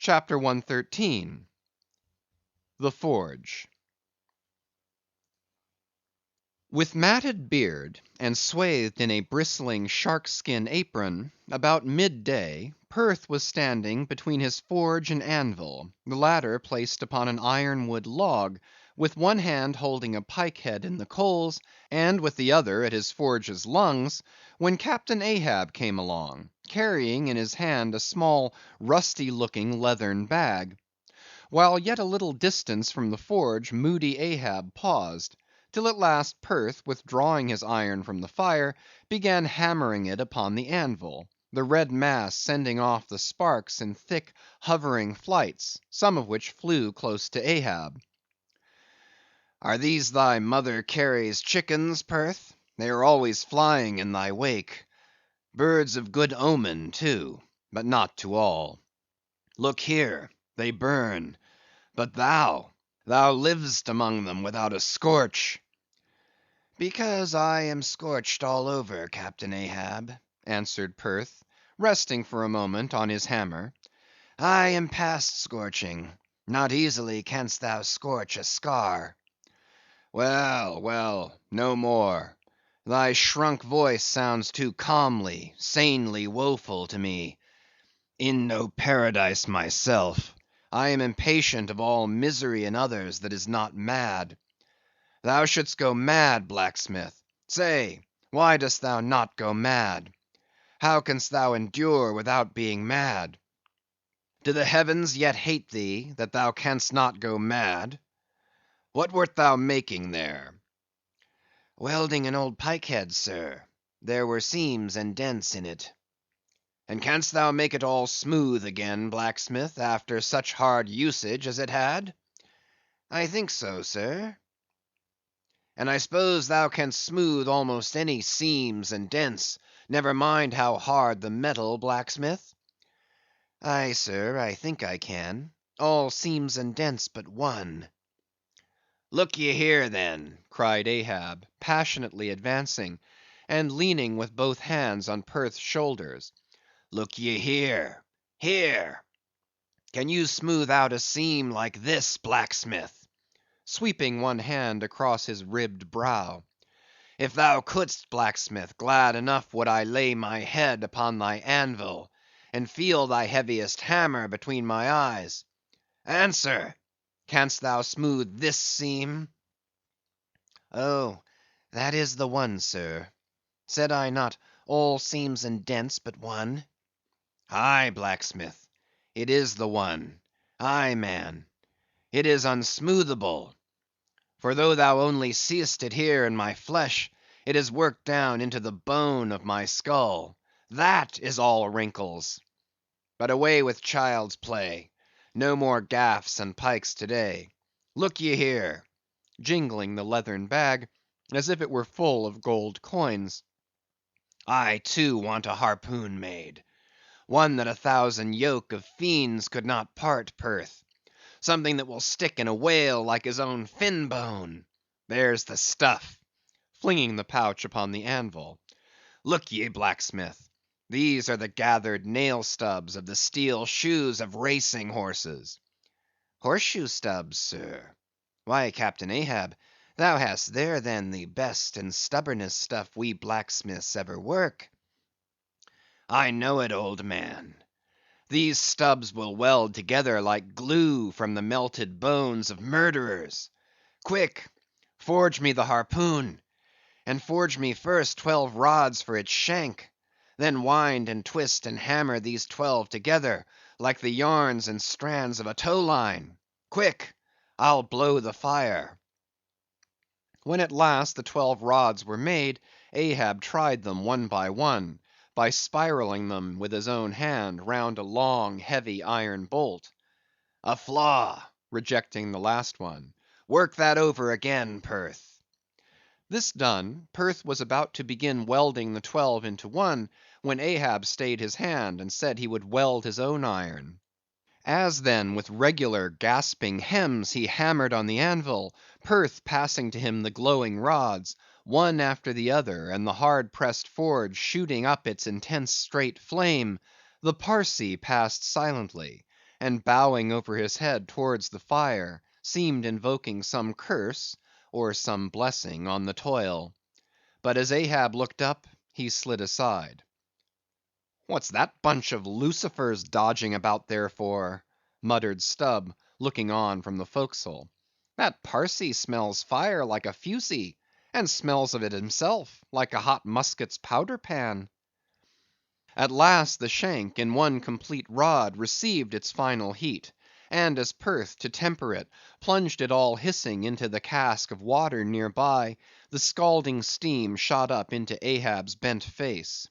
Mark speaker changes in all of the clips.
Speaker 1: CHAPTER 113. The Forge. With matted beard, and swathed in a bristling shark‐skin apron, about mid‐day, Perth was standing between his forge and anvil, the latter placed upon an iron–wood log, with one hand holding a pike–head in the coals, and with the other at his forge's lungs, when Captain Ahab came along, carrying in his hand a small rusty–looking leathern bag. While yet a little distance from the forge, moody Ahab paused, till at last Perth, withdrawing his iron from the fire, began hammering it upon the anvil, the red mass sending off the sparks in thick hovering flights, some of which flew close to Ahab. "Are these thy mother Carey's chickens, Perth? They are always flying in thy wake. Birds of good omen, too, but not to all. Look here, they burn. But thou livest among them without a scorch." "Because I am scorched all over, Captain Ahab," answered Perth, resting for a moment on his hammer. "I am past scorching. Not easily canst thou scorch a scar." "Well, well, no more. Thy shrunk voice sounds too calmly, sanely woeful to me. In no paradise myself, I am impatient of all misery in others that is not mad. Thou shouldst go mad, blacksmith. Say, why dost thou not go mad? How canst thou endure without being mad? Do the heavens yet hate thee, that thou canst not go mad? What wert thou making there?" "Welding an old pike–head, sir. There were seams and dents in it." "And canst thou make it all smooth again, blacksmith, after such hard usage as it had?" "I think so, sir." "And I suppose thou canst smooth almost any seams and dents, never mind how hard the metal, blacksmith?" "Aye, sir, I think I can. All seams and dents but one." "Look ye here, then," cried Ahab, passionately advancing, and leaning with both hands on Perth's shoulders. "Look ye here, here. Can you smooth out a seam like this, blacksmith?" sweeping one hand across his ribbed brow. "If thou couldst, blacksmith, glad enough would I lay my head upon thy anvil, and feel thy heaviest hammer between my eyes. Answer, canst thou smooth this seam?" "Oh, that is the one, sir. Said I not all seams and dents but one?" "Aye, blacksmith, it is the one. Aye, man, it is unsmoothable. For though thou only seest it here in my flesh, it is worked down into the bone of my skull. That is all wrinkles. But away with child's play. No more gaffs and pikes to day. Look ye here," jingling the leathern bag, as if it were full of gold coins. "I, too, want a harpoon made. One that 1,000 yoke of fiends could not part, Perth. Something that will stick in a whale like his own fin bone. There's the stuff," flinging the pouch upon the anvil. "Look ye, blacksmith, these are the gathered nail stubs of the steel shoes of racing horses." "Horseshoe stubs, sir? Why, Captain Ahab, thou hast there then the best and stubbornest stuff we blacksmiths ever work." "I know it, old man. These stubs will weld together like glue from the melted bones of murderers. Quick, forge me the harpoon, and forge me first 12 rods for its shank. Then wind and twist and hammer these 12 together, like the yarns and strands of a tow line. Quick, I'll blow the fire." When at last the 12 rods were made, Ahab tried them one, by spiraling them with his own hand round a long, heavy iron bolt. "A flaw," rejecting the last one. "Work that over again, Perth." This done, Perth was about to begin welding the 12 into one, when Ahab stayed his hand, and said he would weld his own iron. As then with regular gasping hems he hammered on the anvil, Perth passing to him the glowing rods, one after the other, and the hard pressed forge shooting up its intense straight flame, the Parsee passed silently, and bowing over his head towards the fire, seemed invoking some curse or some blessing on the toil. But as Ahab looked up, he slid aside. "What's that bunch of lucifers dodging about there for?" muttered Stubb, looking on from the forecastle. "That Parsee smells fire like a fusee, and smells of it himself like a hot musket's powder pan." At last the shank in one complete rod received its final heat, and as Perth, to temper it, plunged it all hissing into the cask of water near by, the scalding steam shot up into Ahab's bent face.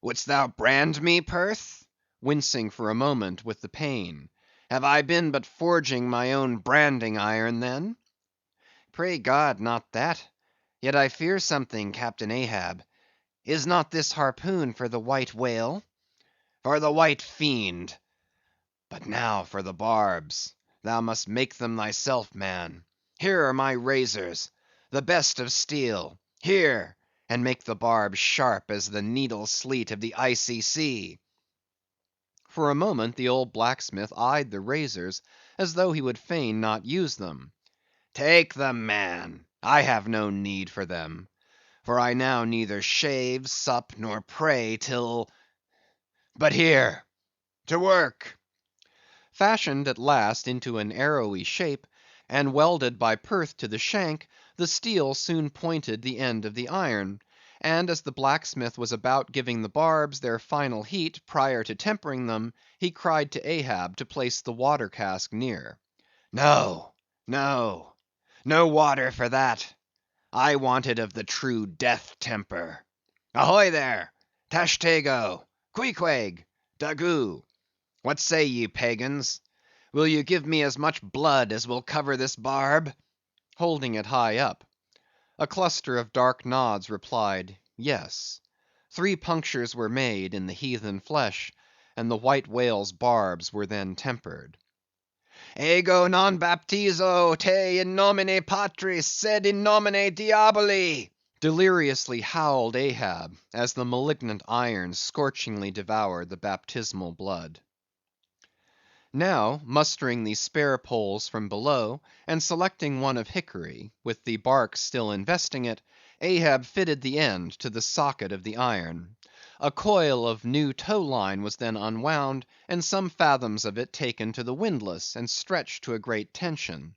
Speaker 1: "Wouldst thou brand me, Perth?" wincing for a moment with the pain. "Have I been but forging my own branding iron, then?" "Pray God, not that. Yet I fear something, Captain Ahab. Is not this harpoon for the white whale?" "For the white fiend. But now for the barbs. Thou must make them thyself, man. Here are my razors, the best of steel. Here, and make the barbs sharp as the needle sleet of the icy sea." For a moment the old blacksmith eyed the razors as though he would fain not use them. "Take them, man. I have no need for them. For I now neither shave, sup, nor pray till—but here, to work." Fashioned at last into an arrowy shape, and welded by Perth to the shank, the steel soon pointed the end of the iron; and as the blacksmith was about giving the barbs their final heat prior to tempering them, he cried to Ahab to place the water cask near. "No, no, no water for that. I want it of the true death temper. Ahoy there! Tashtego, Queequeg, Daggoo! What say ye, pagans? Will you give me as much blood as will cover this barb?" holding it high up. A cluster of dark nods replied, yes. 3 punctures were made in the heathen flesh, and the white whale's barbs were then tempered. "Ego non baptizo te in nomine Patris, sed in nomine Diaboli!" deliriously howled Ahab, as the malignant iron scorchingly devoured the baptismal blood. Now, mustering the spare poles from below, and selecting one of hickory, with the bark still investing it, Ahab fitted the end to the socket of the iron. A coil of new tow line was then unwound, and some fathoms of it taken to the windlass, and stretched to a great tension.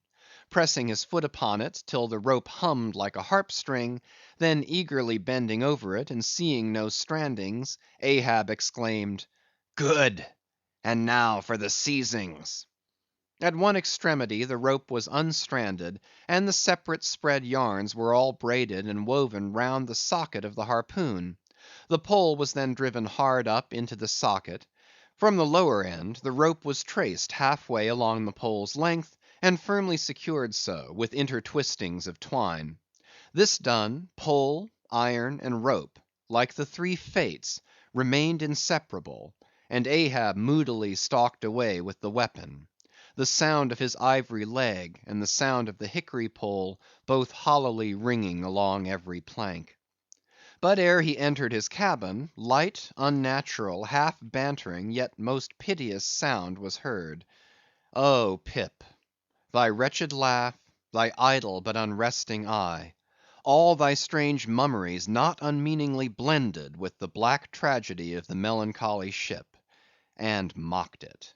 Speaker 1: Pressing his foot upon it till the rope hummed like a harp string, then eagerly bending over it, and seeing no strandings, Ahab exclaimed, "Good! And now for the seizings." At one extremity the rope was unstranded, and the separate spread yarns were all braided and woven round the socket of the harpoon. The pole was then driven hard up into the socket. From the lower end, the rope was traced half way along the pole's length, and firmly secured so, with intertwistings of twine. This done, pole, iron, and rope, like the 3 Fates, remained inseparable, and Ahab moodily stalked away with the weapon. The sound of his ivory leg, and the sound of the hickory pole, both hollowly ringing along every plank. But ere he entered his cabin, light, unnatural, half bantering, yet most piteous sound was heard. Oh, Pip! thy wretched laugh, thy idle but unresting eye, all thy strange mummeries not unmeaningly blended with the black tragedy of the melancholy ship, and mocked it.